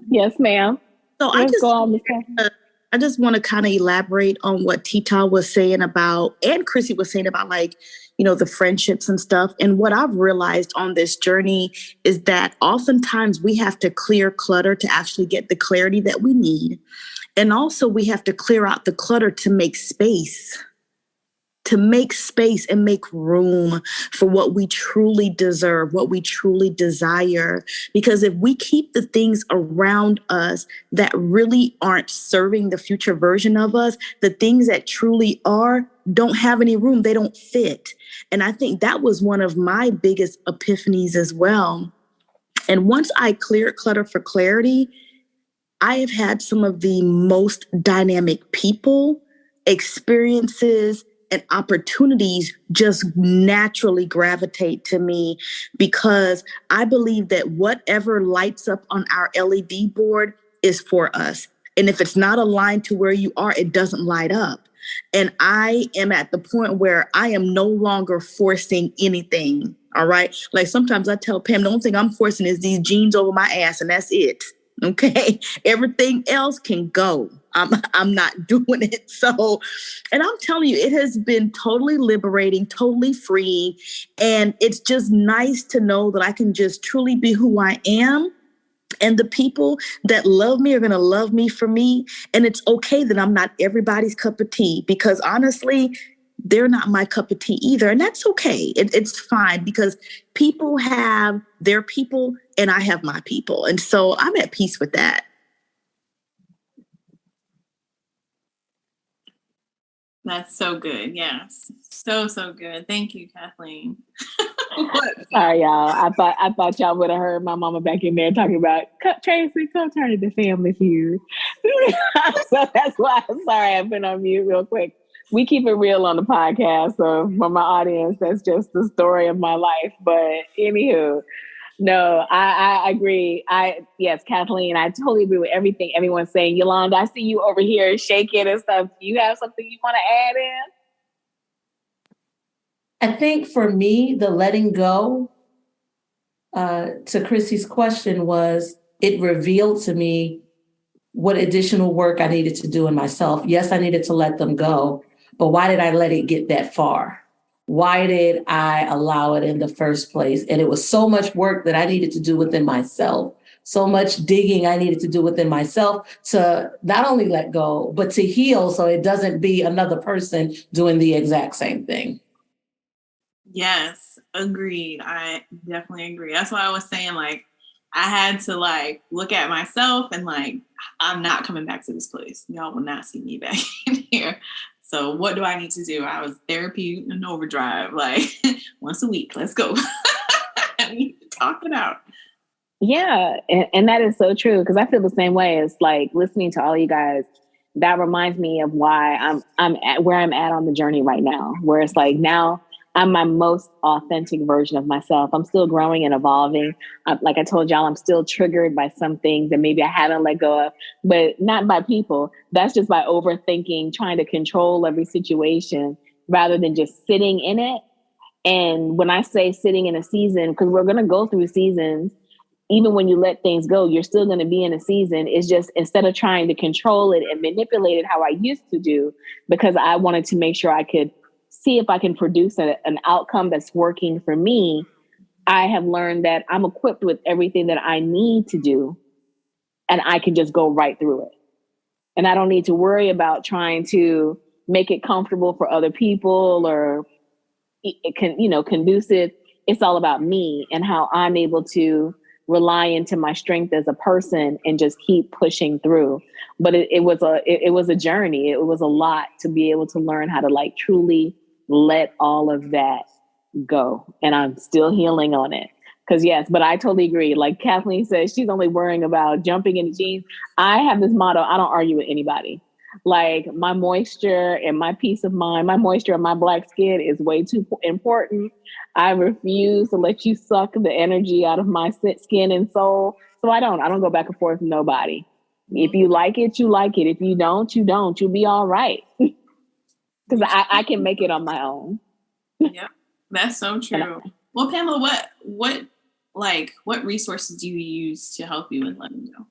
Yes, ma'am. So I just want to kind of elaborate on what Tita was saying about, and Crissy was saying about, like, the friendships and stuff. And what I've realized on this journey is that oftentimes we have to clear clutter to actually get the clarity that we need. And also we have to clear out the clutter to make space and make room for what we truly deserve, what we truly desire. Because if we keep the things around us that really aren't serving the future version of us, the things that truly are don't have any room. They don't fit. And I think that was one of my biggest epiphanies as well. And once I cleared clutter for clarity, I have had some of the most dynamic people, experiences, and opportunities just naturally gravitate to me, because I believe that whatever lights up on our LED board is for us. And if it's not aligned to where you are, it doesn't light up. And I am at the point where I am no longer forcing anything. All right. Like sometimes I tell Pam, the only thing I'm forcing is these jeans over my ass, and that's it. Okay. Everything else can go. I'm not doing it. So, and I'm telling you, it has been totally liberating, totally free. And it's just nice to know that I can just truly be who I am. And the people that love me are going to love me for me. And it's okay that I'm not everybody's cup of tea, because honestly, they're not my cup of tea either. And that's okay. It's fine, because people have their people and I have my people. And so I'm at peace with that. That's so good. Yes. So good. Thank you, Kathlene. Sorry, y'all. I thought y'all would have heard my mama back in there talking about, Tracy, come turn it to Family Feud. So that's why I'm sorry I've been on mute real quick. We keep it real on the podcast. So for my audience, that's just the story of my life. But anywho, no, I agree. Yes, Kathlene, I totally agree with everything everyone's saying. Yolanda, I see you over here shaking and stuff. Do you have something you want to add in? I think for me, the letting go, to Crissy's question, was it revealed to me what additional work I needed to do in myself. Yes, I needed to let them go, but why did I let it get that far? Why did I allow it in the first place? And it was so much work that I needed to do within myself, so much digging I needed to do within myself to not only let go, but to heal so it doesn't be another person doing the exact same thing. Yes, agreed. I definitely agree. That's why I was saying, like, I had to like look at myself and like, I'm not coming back to this place. Y'all will not see me back in here. So what do I need to do? I was therapy in overdrive, like once a week. Let's go. I need to talk it out. Yeah, and that is so true because I feel the same way. It's like listening to all you guys. That reminds me of why I'm at where I'm at on the journey right now. Where it's like now I'm my most authentic version of myself. I'm still growing and evolving. Like I told y'all, I'm still triggered by some things that maybe I haven't let go of, but not by people. That's just by overthinking, trying to control every situation rather than just sitting in it. And when I say sitting in a season, because we're going to go through seasons, even when you let things go, you're still going to be in a season. It's just instead of trying to control it and manipulate it how I used to do, because I wanted to make sure I could see if I can produce an outcome that's working for me, I have learned that I'm equipped with everything that I need to do, and I can just go right through it. And I don't need to worry about trying to make it comfortable for other people or it can, conducive. It's all about me and how I'm able to rely into my strength as a person and just keep pushing through. But it was a journey. It was a lot to be able to learn how to like truly let all of that go. And I'm still healing on it. Because yes, but I totally agree. Like Kathlene says, she's only worrying about jumping into jeans. I have this motto, I don't argue with anybody. Like my moisture and my peace of mind, my moisture and my black skin is way too important. I refuse to let you suck the energy out of my skin and soul. So I don't go back and forth with nobody. If you like it, you like it. If you don't, you don't. You'll be all right. Because I can make it on my own. Yep, that's so true. Well, Pamela, what resources do you use to help you in letting go?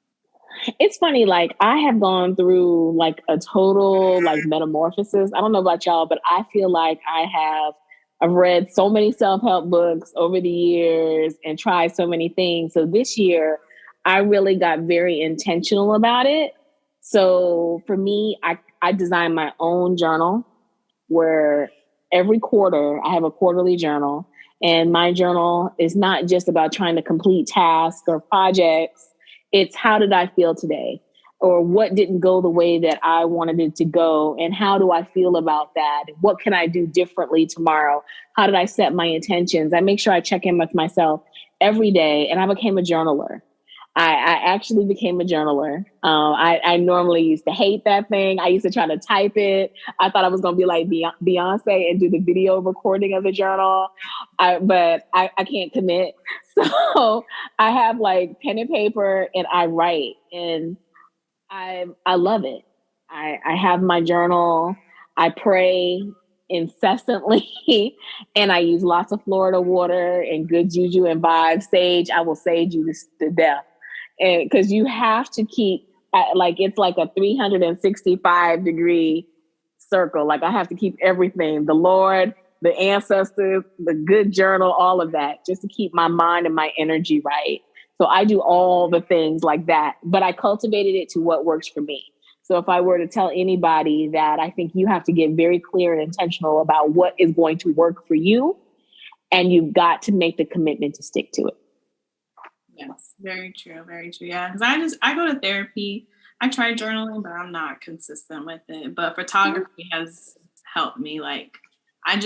It's funny, like I have gone through like a total like metamorphosis. I don't know about y'all, but I feel like I've read so many self-help books over the years and tried so many things. So this year I really got very intentional about it. So for me, I designed my own journal where every quarter I have a quarterly journal, and my journal is not just about trying to complete tasks or projects. It's how did I feel today? Or what didn't go the way that I wanted it to go? And how do I feel about that? What can I do differently tomorrow? How did I set my intentions? I make sure I check in with myself every day, and I became a journaler. I actually became a journaler. I normally used to hate that thing. I used to try to type it. I thought I was going to be like Beyonce and do the video recording of the journal. But I can't commit. So I have like pen and paper and I write, and I love it. I have my journal. I pray incessantly and I use lots of Florida water and good juju and vibes. Sage, I will sage you to death. And because you have to keep like it's like a 365-degree circle. Like I have to keep everything, the Lord, the ancestors, the good journal, all of that, just to keep my mind and my energy right. So I do all the things like that, but I cultivated it to what works for me. So if I were to tell anybody that, I think you have to get very clear and intentional about what is going to work for you, and you've got to make the commitment to stick to it. Yes, very true, very true. Yeah, because I go to therapy. I try journaling, but I'm not consistent with it. But photography has helped me. Like I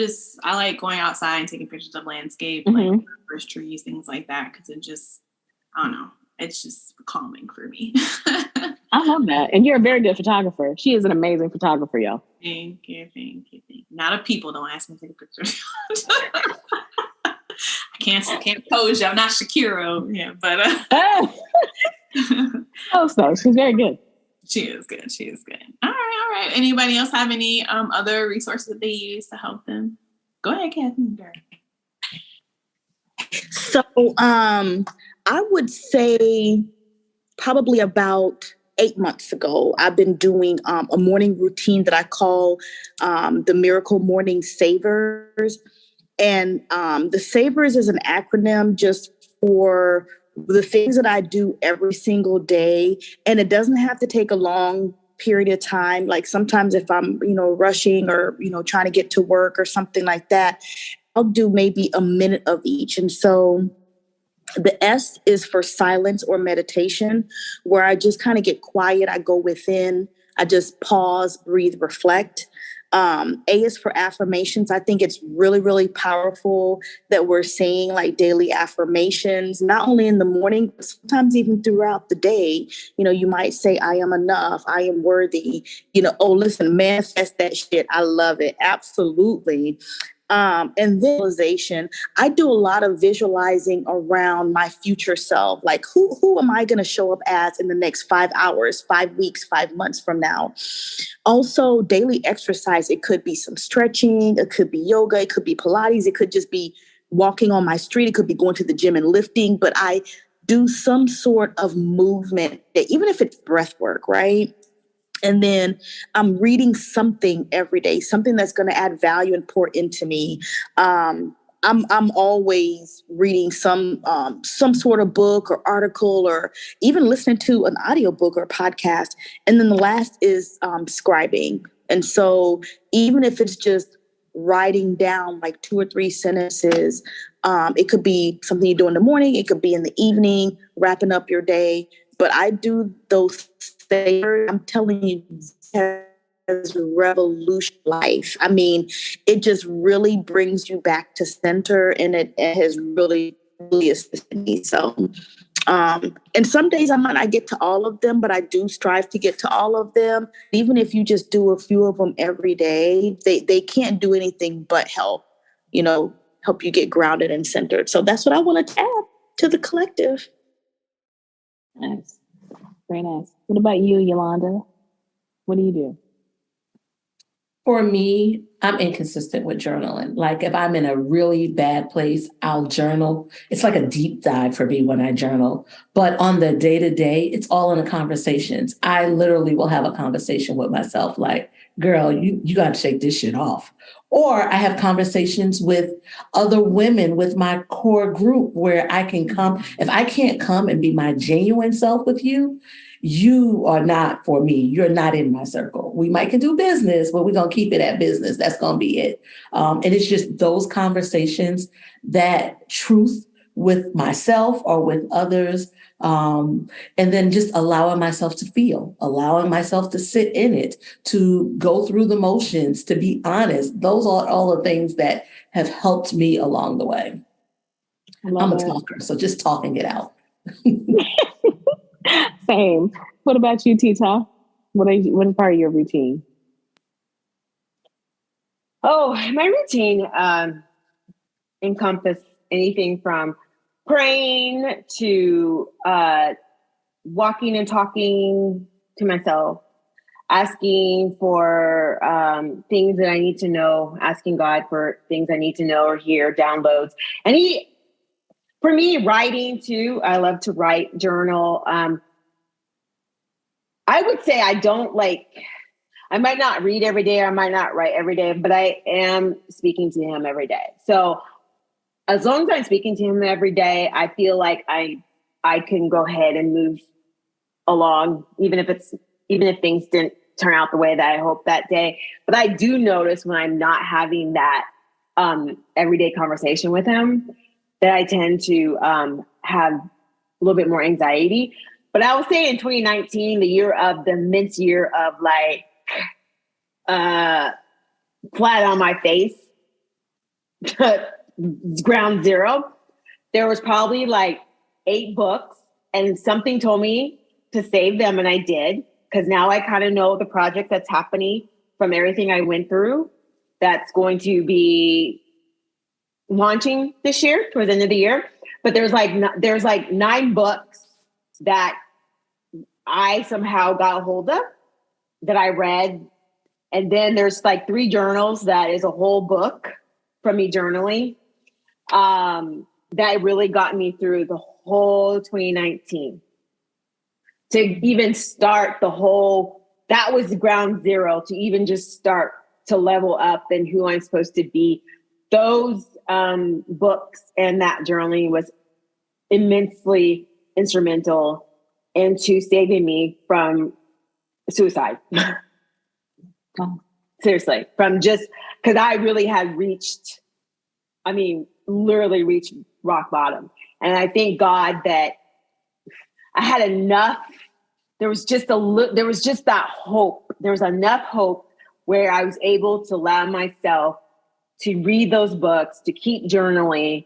like going outside and taking pictures of landscape, like first trees, things like that, because I don't know, it's just calming for me. I love that, and you're a very good photographer. She is an amazing photographer, y'all. Thank you. Not of people. Don't ask me to take a picture. I can't pose you. I'm not Shakira. Yeah, but so she's very good. She is good. All right. Anybody else have any other resources that they use to help them? Go ahead, Kathlene. So I would say probably about 8 months ago. I've been doing a morning routine that I call the Miracle Morning Savers. And the Savers is an acronym just for the things that I do every single day. And it doesn't have to take a long period of time. Like sometimes if I'm, rushing or, trying to get to work or something like that, I'll do maybe a minute of each. And so the S is for silence or meditation, where I just kind of get quiet. I go within, I just pause, breathe, reflect. A is for affirmations. I think it's really, really powerful that we're saying like daily affirmations, not only in the morning, but sometimes even throughout the day. You might say, I am enough. I am worthy. Oh, listen, manifest that shit. I love it. Absolutely. And visualization, I do a lot of visualizing around my future self. Like who am I going to show up as in the next 5 hours, 5 weeks, 5 months from now? Also, daily exercise. It could be some stretching. It could be yoga. It could be Pilates. It could just be walking on my street. It could be going to the gym and lifting. But I do some sort of movement, even if it's breath work, right? And then I'm reading something every day, something that's going to add value and pour into me. I'm always reading some sort of book or article, or even listening to an audiobook or podcast. And then the last is scribing. And so even if it's just writing down like 2 or 3 sentences, it could be something you do in the morning. It could be in the evening, wrapping up your day. But I do those things. I'm telling you, has revolutionized life. I mean, it just really brings you back to center, and it has really, really assisted me. So, and some days I might not get to all of them, but I do strive to get to all of them. Even if you just do a few of them every day, they can't do anything but help you get grounded and centered. So that's what I want to add to the collective. Nice. Very nice. What about you, Yolanda? What do you do? For me, I'm inconsistent with journaling. Like if I'm in a really bad place, I'll journal. It's like a deep dive for me when I journal. But on the day-to-day, it's all in the conversations. I literally will have a conversation with myself like, girl, you got to shake this shit off. Or I have conversations with other women with my core group where I can come. If I can't come and be my genuine self with you, you are not for me. You're not in my circle. We might can do business, but we're going to keep it at business. That's going to be it. And it's just those conversations, that truth with myself or with others. And then just allowing myself to feel, allowing myself to sit in it, to go through the motions, to be honest. Those are all the things that have helped me along the way. I'm a talker, so just talking it out. Same. What about you, Tita? What is part of your routine? Oh, my routine encompass anything from praying to walking and talking to myself, asking for things that I need to know, asking God for things I need to know or hear, downloads. For me, writing too. I love to write, journal. I would say I might not read every day, or I might not write every day, but I am speaking to him every day. So as long as I'm speaking to him every day, I feel like I can go ahead and move along, even if things didn't turn out the way that I hoped that day. But I do notice when I'm not having that everyday conversation with him, that I tend to have a little bit more anxiety. But I will say in 2019, the mince year of like flat on my face, ground zero, there was probably like 8 books, and something told me to save them, and I did, because now I kind of know the project that's happening from everything I went through that's going to be launching this year towards the end of the year. But there's like 9 books that I somehow got a hold of that I read. And then there's like 3 journals that is a whole book from me journaling that really got me through the whole 2019. to even start that was ground zero to even just start to level up and who I'm supposed to be. Those books and that journaling was immensely instrumental into saving me from suicide. Seriously, from just because I really had literally reached rock bottom. And I thank God that I had enough. There was just that hope. There was enough hope where I was able to allow myself to read those books, to keep journaling,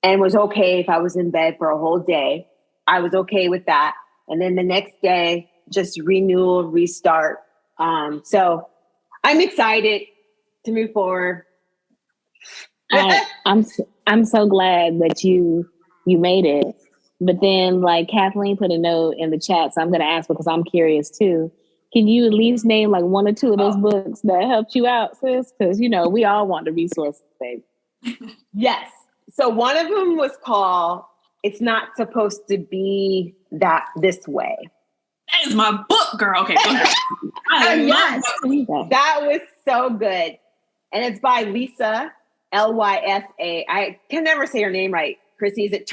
and was okay if I was in bed for a whole day. I was okay with that. And then the next day, just renewal, restart. So I'm excited to move forward. I'm so glad that you made it. But then, like, Kathlene put a note in the chat, so I'm going to ask because I'm curious too. Can you at least name like one or two of those books that helped you out, sis? Because, you know, we all want the resources, babe. Yes. So one of them was called "It's Not Supposed to Be This Way." That is my book, girl. Okay, go ahead. Yes. That was so good. And it's by Lisa, Lysa. I can never say her name right. Crissy, is it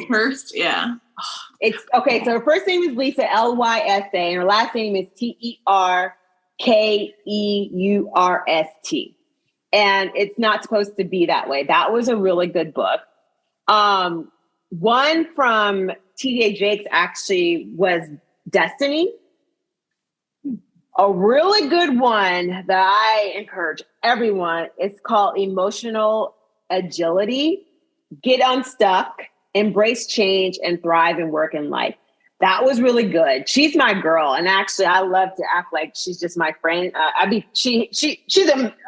First, yeah. It's okay. So her first name is Lisa, Lysa, and her last name is Terkeurst. And it's not supposed to be that way. That was a really good book. One from T.D. Jakes actually was Destiny. A really good one that I encourage everyone. It's called Emotional Agility. Get unstuck, embrace change, and thrive in work and life. That was really good. She's my girl, and actually, I love to act like she's just my friend. She's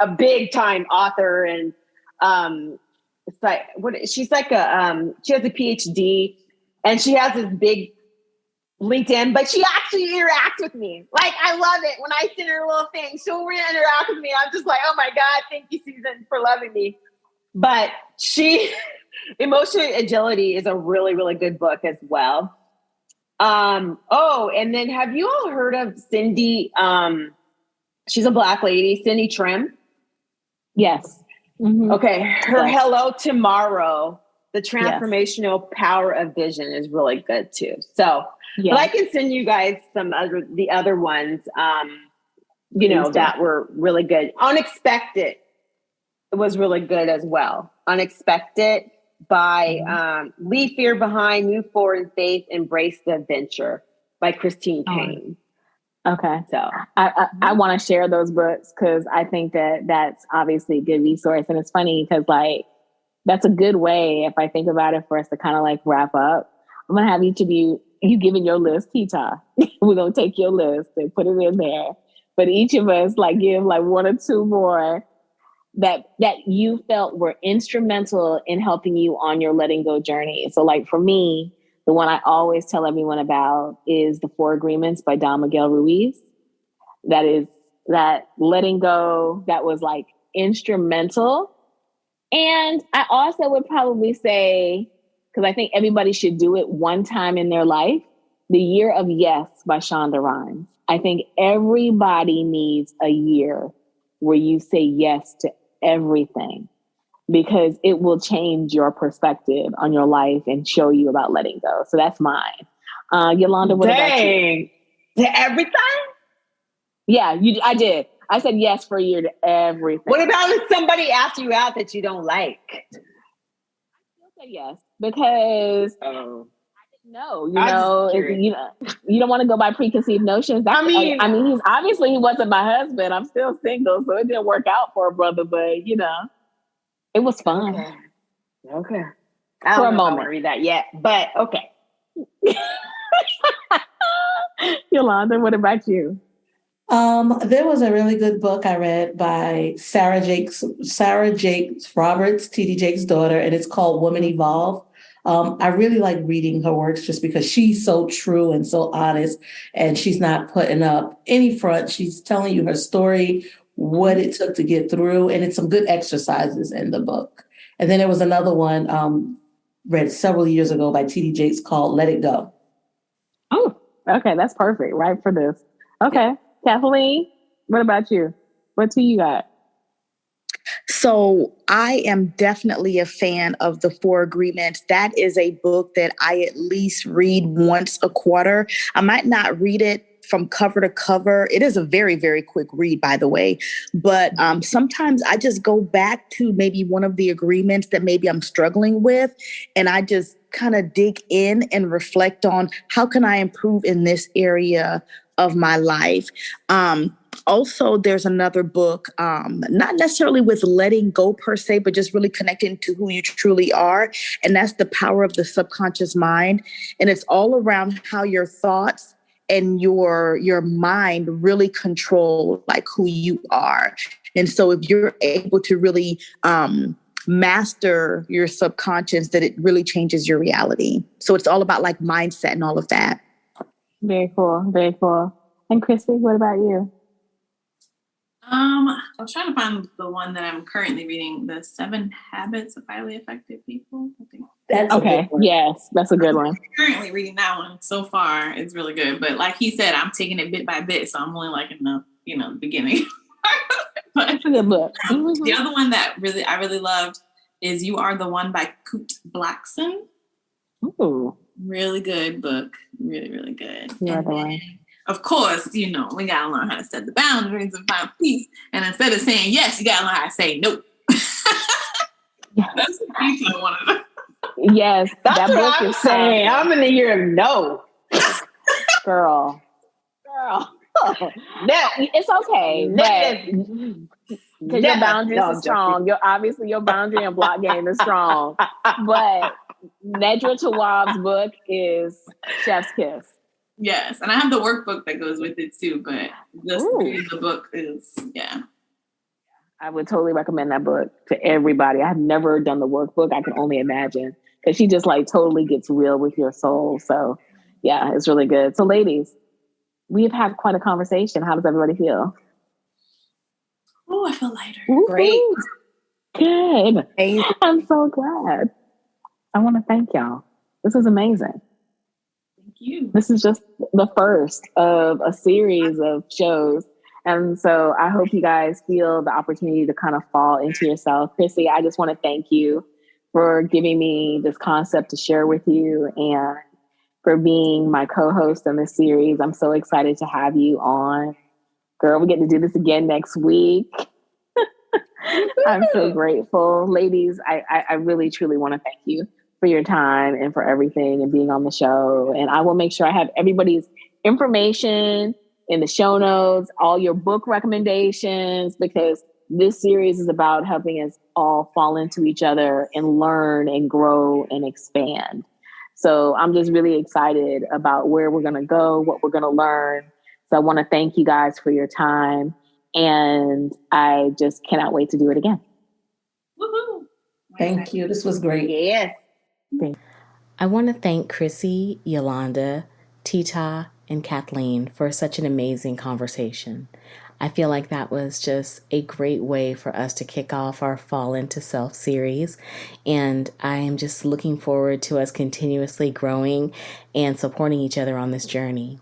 a big time author, and it's like she's like she has a PhD, and she has this big LinkedIn, but she actually interacts with me. Like, I love it when I send her a little thing. She'll interact with me. I'm just like, oh my God, thank you, Susan, for loving me. But Emotional Agility is a really, really good book as well. And then have you all heard of Cindy? She's a Black lady, Cindy Trim. Yes. Mm-hmm. Okay. Her Hello Tomorrow, The Transformational Power of Vision is really good too. So, but I can send you guys the other ones, that were really good. Unexpected was really good as well. Unexpected by Leave Fear Behind, Move Forward in Faith, Embrace the Adventure by Christine Payne. Okay. So I want to share those books because I think that's obviously a good resource. And it's funny because like, that's a good way, if I think about it, for us to kind of like wrap up. I'm going to have each of you giving your list, Tita. We're going to take your list and put it in there. But each of us like give like one or two more that you felt were instrumental in helping you on your letting go journey. So like for me, the one I always tell everyone about is The 4 Agreements by Don Miguel Ruiz. That is that letting go that was like instrumental. And I also would probably say, because I think everybody should do it one time in their life, The Year of Yes by Shonda Rhimes. I think everybody needs a year where you say yes to everything, because it will change your perspective on your life and show you about letting go. So that's mine. Yolanda, what about you? To everything? Yeah, I did. I said yes for a year to everything. What about if somebody asks you out that you don't like? I still say yes because I didn't know. You don't want to go by preconceived notions. He wasn't my husband. I'm still single, so it didn't work out for a brother. But it was fun. Okay. I don't know if I want to read that yet, but okay. Yolanda, what about you? There was a really good book I read by Sarah Jakes Roberts, T.D. Jakes' daughter, and it's called Woman Evolve. I really like reading her works just because she's so true and so honest, and she's not putting up any front. She's telling you her story, what it took to get through, and it's some good exercises in the book. And then there was another one read several years ago by T.D. Jakes called Let It Go. Oh, okay. That's perfect. Right for this. Okay. Kathleen, what about you? What two you got? So I am definitely a fan of the Four Agreements. That is a book that I at least read once a quarter. I might not read it from cover to cover. It is a very, very quick read, by the way. But sometimes I just go back to maybe one of the agreements that maybe I'm struggling with, and I just kind of dig in and reflect on how can I improve in this area of my life. Also, there's another book, not necessarily with letting go per se, but just really connecting to who you truly are. And that's The Power of the Subconscious Mind. And it's all around how your thoughts and your mind really control like who you are. And so if you're able to really master your subconscious, that it really changes your reality. So it's all about like mindset and all of that. Very cool. Very cool. And Crissy, what about you? I was trying to find the one that I'm currently reading, The 7 Habits of Highly Effective People. I think that's okay. Yes, that's a good one. I'm currently reading that one so far. It's really good. But like he said, I'm taking it bit by bit, so I'm only like in the the beginning. But it's a good book. The other one that I really loved is You Are the One by Kurt Blackson. Ooh. Really good book. Really, really good. You Are the One. Of course, we gotta learn how to set the boundaries and find peace. And instead of saying yes, you gotta learn how to say no. That's the piece I wanted. Yes, that's that what book I'm is saying. I'm in the year of no, girl. No, it's okay, but because your boundaries are strong. Your boundary and block game is strong. But Nedra Tawwab's book is Chef's Kiss. Yes, and I have the workbook that goes with it too, but just reading the book is, I would totally recommend that book to everybody. I have never done the workbook. I can only imagine because she just like totally gets real with your soul. So yeah, it's really good. So ladies, we've had quite a conversation. How does everybody feel? Oh, I feel lighter. Woo-hoo. Great. Good. Amazing. I'm so glad. I want to thank y'all. This is amazing. Thank you. This is just the first of a series of shows. And so I hope you guys feel the opportunity to kind of fall into yourself. Crissy, I just want to thank you for giving me this concept to share with you and for being my co-host in this series. I'm so excited to have you on. Girl, we get to do this again next week. I'm so grateful. Ladies, I really, truly want to thank you for your time and for everything and being on the show. And I will make sure I have everybody's information in the show notes, all your book recommendations, because this series is about helping us all fall into each other and learn and grow and expand. So I'm just really excited about where we're going to go, what we're going to learn. So I want to thank you guys for your time. And I just cannot wait to do it again. Woohoo! Thank you. This was great. Yes. I want to thank Crissy, Yolanda, Tita, and Kathleen for such an amazing conversation. I feel like that was just a great way for us to kick off our Fall into Self series. And I am just looking forward to us continuously growing and supporting each other on this journey.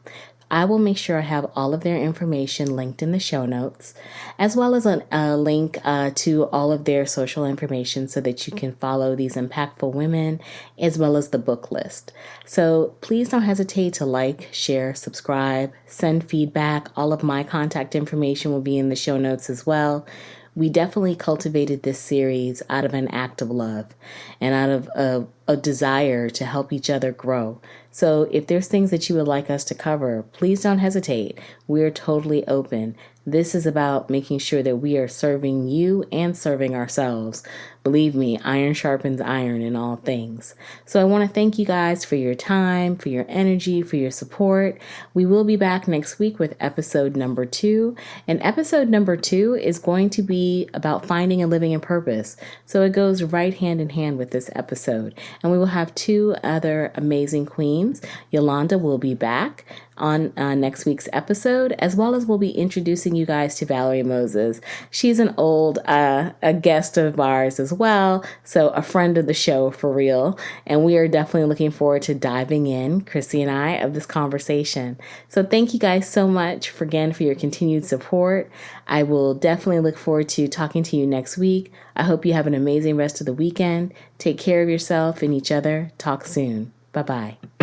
I will make sure I have all of their information linked in the show notes, as well as a link to all of their social information so that you can follow these impactful women, as well as the book list. So please don't hesitate to like, share, subscribe, send feedback. All of my contact information will be in the show notes as well. We definitely cultivated this series out of an act of love and out of a desire to help each other grow. So if there's things that you would like us to cover, please don't hesitate. We're totally open. This is about making sure that we are serving you and serving ourselves. Believe me, iron sharpens iron in all things. So I want to thank you guys for your time, for your energy, for your support. We will be back next week with episode number 2. And episode number 2 is going to be about finding and living in purpose. So it goes right hand in hand with this episode. And we will have 2 other amazing queens. Yolanda will be back on next week's episode, as well as we'll be introducing you guys to Valerie Moses. She's an old a guest of ours as as well. So a friend of the show for real. And we are definitely looking forward to diving in, Crissy and I, of this conversation. So thank you guys so much for your continued support. I will definitely look forward to talking to you next week. I hope you have an amazing rest of the weekend. Take care of yourself and each other. Talk soon. Bye-bye.